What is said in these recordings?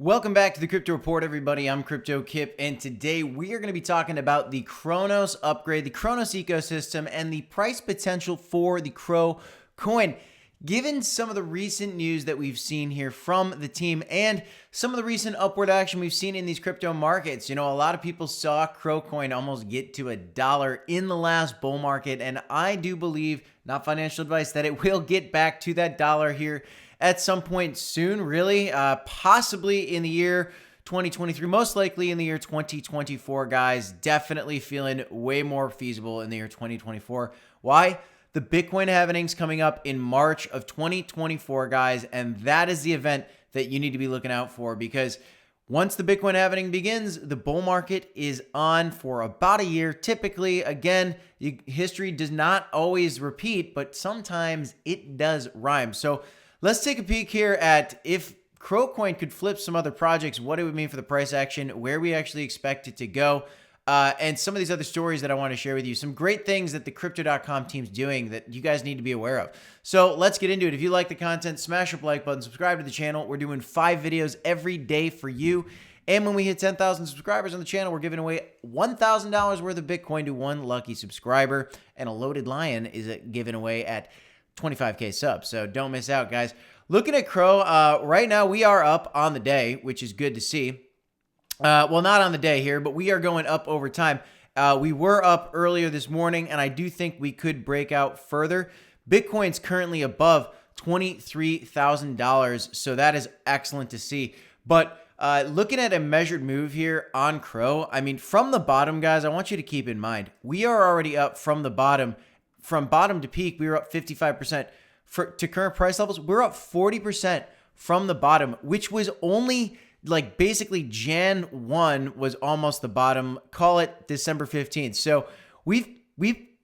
Welcome back to the Crypto Report, everybody. I'm Cryptokip, and today we are going to be talking about the Cronos upgrade, the Cronos ecosystem, and the price potential for the CRO coin. Given some of the recent news that we've seen here from the team and some of the recent upward action we've seen in these crypto markets, a lot of people saw CRO coin almost get to $1 in the last bull market, and I do believe, not financial advice, that it will get back to that dollar here at some point soon, really, possibly in the year 2023, most likely in the year 2024, guys. Definitely feeling way more feasible in the year 2024. Why? The Bitcoin halving's coming up in March of 2024, guys, and that is the event that you need to be looking out for, because once the Bitcoin halving begins, the bull market is on for about a year. Typically, again, history does not always repeat, but sometimes it does rhyme. So let's take a peek here at if CRO coin could flip some other projects, what it would mean for the price action, where we actually expect it to go, and some of these other stories that I want to share with you. Some great things that the cryptocom team's doing that you guys need to be aware of. So let's get into it. If you like the content, smash up the like button, subscribe to the channel. We're doing 5 videos every day for you. And when we hit 10,000 subscribers on the channel, we're giving away $1,000 worth of Bitcoin to one lucky subscriber. And a loaded lion is given away at 25K subs. So don't miss out, guys. Looking at CRO, right now we are up on the day, which is good to see. Well, not on the day here, but we are going up over time. We were up earlier this morning, and I do think we could break out further. Bitcoin's currently above $23,000, so that is excellent to see. But looking at a measured move here on CRO, I mean, from the bottom, guys, I want you to keep in mind, we are already up from the bottom. From bottom to peak, we were up 55%. To current price levels, we're up 40% from the bottom, which was only like basically Jan 1 was almost the bottom. Call it December 15th. So we've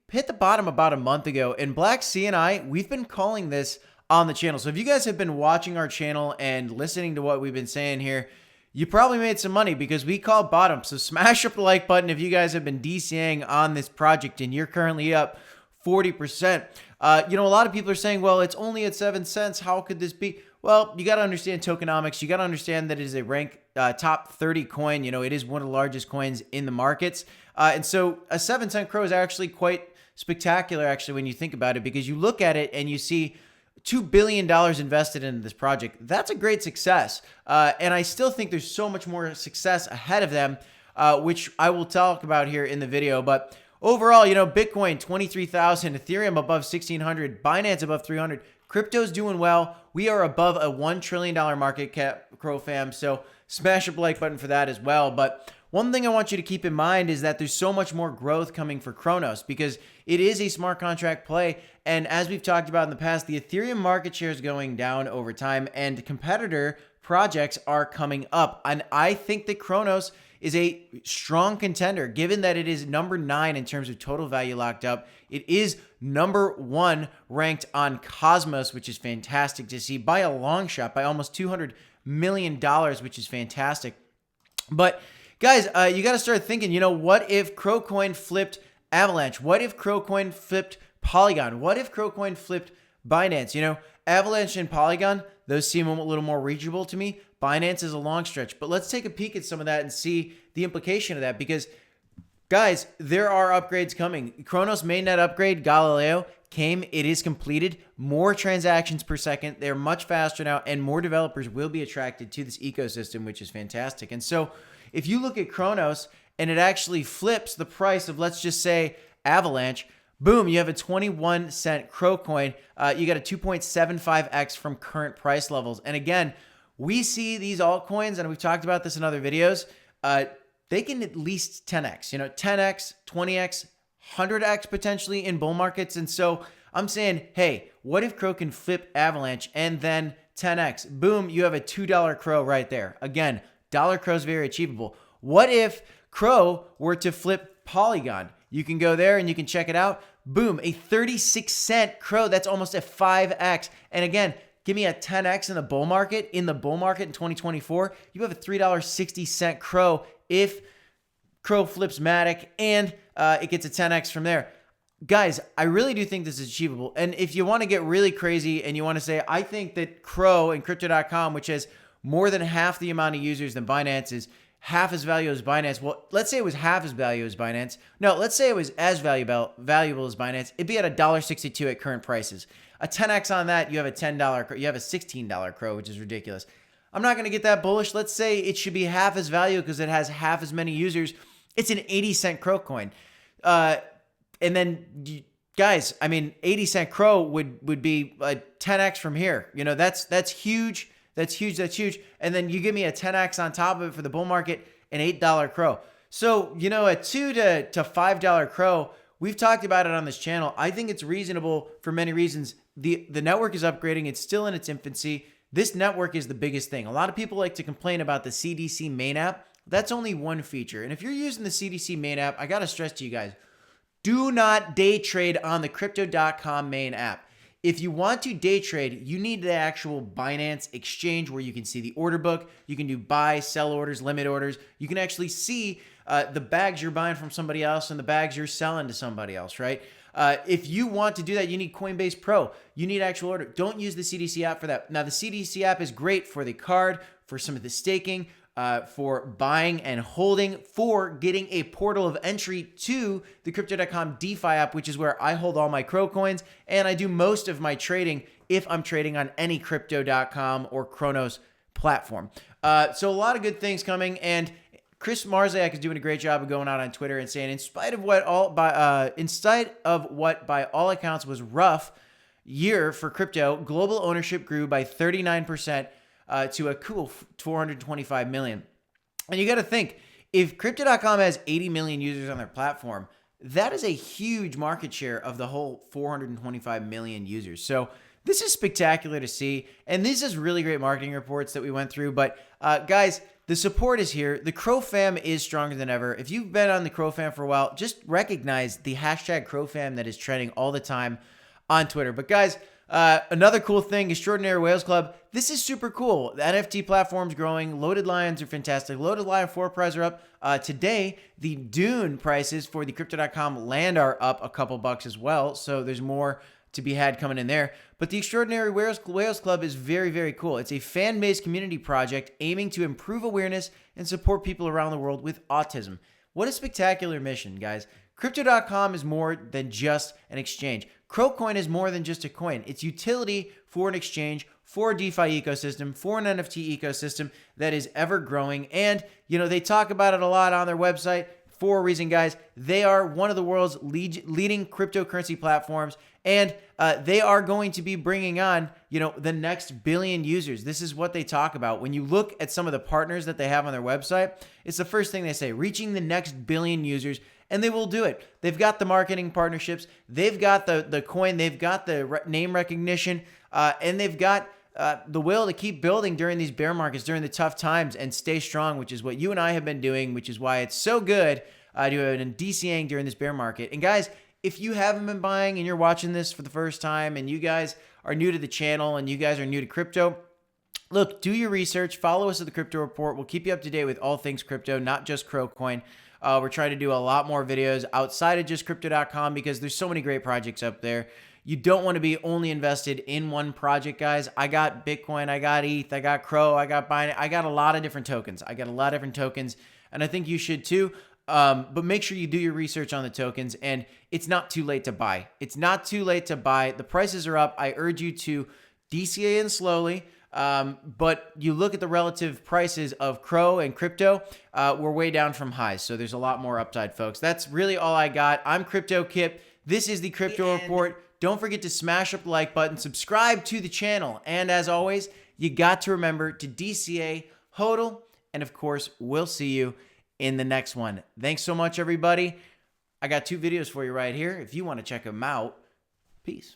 hit the bottom about a month ago, and Black C and I, we've been calling this on the channel. So if you guys have been watching our channel and listening to what we've been saying here, you probably made some money because we called bottom. So smash up the like button if you guys have been DCAing on this project and you're currently up 40%. A lot of people are saying, well, it's only at 7 cents. How could this be? Well, you got to understand tokenomics. You got to understand that it is a rank top 30 coin. It is one of the largest coins in the markets. And so a 7-cent CRO is actually quite spectacular, actually, when you think about it, because you look at it and you see $2 billion invested into this project. That's a great success. And I still think there's so much more success ahead of them, which I will talk about here in the video. But overall, Bitcoin, 23,000, Ethereum above 1,600, Binance above 300. Crypto's doing well. We are above a $1 trillion market cap, CRO fam. So smash up the like button for that as well. But one thing I want you to keep in mind is that there's so much more growth coming for Cronos because it is a smart contract play. And as we've talked about in the past, the Ethereum market share is going down over time and competitor projects are coming up. And I think that Cronos is a strong contender, given that it is number 9 in terms of total value locked up. It is number 1 ranked on Cosmos, which is fantastic to see by a long shot, by almost $200 million, which is fantastic. But guys, you got to start thinking, what if CRO coin flipped Avalanche? What if CRO coin flipped Polygon? What if CRO coin flipped Binance? Avalanche and Polygon, those seem a little more reachable to me. Binance is a long stretch, but let's take a peek at some of that and see the implication of that because, guys, there are upgrades coming. Cronos mainnet upgrade, Galileo, came. It is completed. More transactions per second. They're much faster now, and more developers will be attracted to this ecosystem, which is fantastic. And so if you look at Cronos and it actually flips the price of, let's just say, Avalanche, boom, you have a 21-cent CRO coin. You got a 2.75x from current price levels. And again, we see these altcoins, and we've talked about this in other videos, they can at least 10x, 10x, 20x, 100x potentially in bull markets. And so I'm saying, hey, what if CRO can flip Avalanche and then 10x? Boom, you have a $2 CRO right there. Again, dollar CRO is very achievable. What if CRO were to flip Polygon? You can go there and you can check it out. Boom, a 36-cent CRO. That's almost a 5x. And again, give me a 10x in the bull market. In the bull market in 2024, you have a $3.60 CRO if CRO flips Matic and it gets a 10x from there. Guys, I really do think this is achievable. And if you want to get really crazy and you want to say, I think that CRO and crypto.com, which has more than half the amount of users than Binance is half as valuable as Binance. Well, let's say it was half as valuable as Binance. No, let's say it was as valuable as Binance. It'd be at $1.62 at current prices. A 10x on that, you have a $10, you have a $16 CRO, which is ridiculous. I'm not going to get that bullish. Let's say it should be half as valuable because it has half as many users. It's an 80-cent CRO coin. And then, guys, I mean, 80-cent CRO would be a 10x from here. You know, that's huge. That's huge. And then you give me a 10x on top of it for the bull market, an $8 CRO. So, you know, a $2 to $5 CRO, we've talked about it on this channel. I think it's reasonable for many reasons. The network is upgrading. It's still in its infancy. This network is the biggest thing. A lot of people like to complain about the CDC main app. That's only one feature. And if you're using the CDC main app, I got to stress to you guys, do not day trade on the crypto.com main app. If you want to day trade, you need the actual Binance exchange where you can see the order book. You can do buy, sell orders, limit orders. You can actually see the bags you're buying from somebody else and the bags you're selling to somebody else, right? If you want to do that, you need Coinbase Pro. You need actual order. Don't use the CDC app for that. Now, the CDC app is great for the card, for some of the staking, for buying and holding, for getting a portal of entry to the Crypto.com DeFi app, which is where I hold all my CRO coins, and I do most of my trading if I'm trading on any Crypto.com or Cronos platform. So a lot of good things coming, and Chris Marziak is doing a great job of going out on Twitter and saying, in spite of what by all accounts was rough year for crypto, global ownership grew by 39%. To a cool 425 million. And you got to think, if Crypto.com has 80 million users on their platform, that is a huge market share of the whole 425 million users. So this is spectacular to see. And this is really great marketing reports that we went through. But guys, the support is here. The CRO fam is stronger than ever. If you've been on the CRO fam for a while, just recognize the hashtag CRO fam that is trending all the time on Twitter. But guys, another cool thing, Extraordinary Whales Club. This is super cool. The NFT platform's growing. Loaded Lions are fantastic. Loaded Lion 4 prices are up. Today, the Dune prices for the Crypto.com land are up a couple bucks as well. So there's more to be had coming in there. But the Extraordinary Whales Club is very, very cool. It's a fan-based community project aiming to improve awareness and support people around the world with autism. What a spectacular mission, guys. Crypto.com is more than just an exchange. CROcoin is more than just a coin. It's utility for an exchange, for a DeFi ecosystem, for an NFT ecosystem that is ever growing. And, you know, they talk about it a lot on their website for a reason, guys. They are one of the world's leading cryptocurrency platforms, and they are going to be bringing on, you know, the next billion users. This is what they talk about. When you look at some of the partners that they have on their website, it's the first thing they say, reaching the next billion users. And they will do it. They've got the marketing partnerships. They've got the coin. They've got the name recognition. And they've got the will to keep building during these bear markets, during the tough times, and stay strong, which is what you and I have been doing, which is why it's so good to have been DCAing during this bear market. And guys, if you haven't been buying and you're watching this for the first time and you guys are new to the channel and you guys are new to crypto, look, do your research. Follow us at the Crypto Report. We'll keep you up to date with all things crypto, not just CROcoin. We're trying to do a lot more videos outside of just Crypto.com because there's so many great projects up there. You don't want to be only invested in one project, guys. I got Bitcoin, I got ETH, I got CRO, I got Binance. I got a lot of different tokens. And I think you should too. But make sure you do your research on the tokens, and it's not too late to buy. It's not too late to buy. The prices are up. I urge you to DCA in slowly. But you look at the relative prices of CRO and crypto, we're way down from highs. So there's a lot more upside, folks. That's really all I got. I'm Cryptokip. This is the Crypto Report. Don't forget to smash up the like button, subscribe to the channel. And as always, you got to remember to DCA, HODL, and of course, we'll see you in the next one. Thanks so much, everybody. I got 2 videos for you right here. If you want to check them out, peace.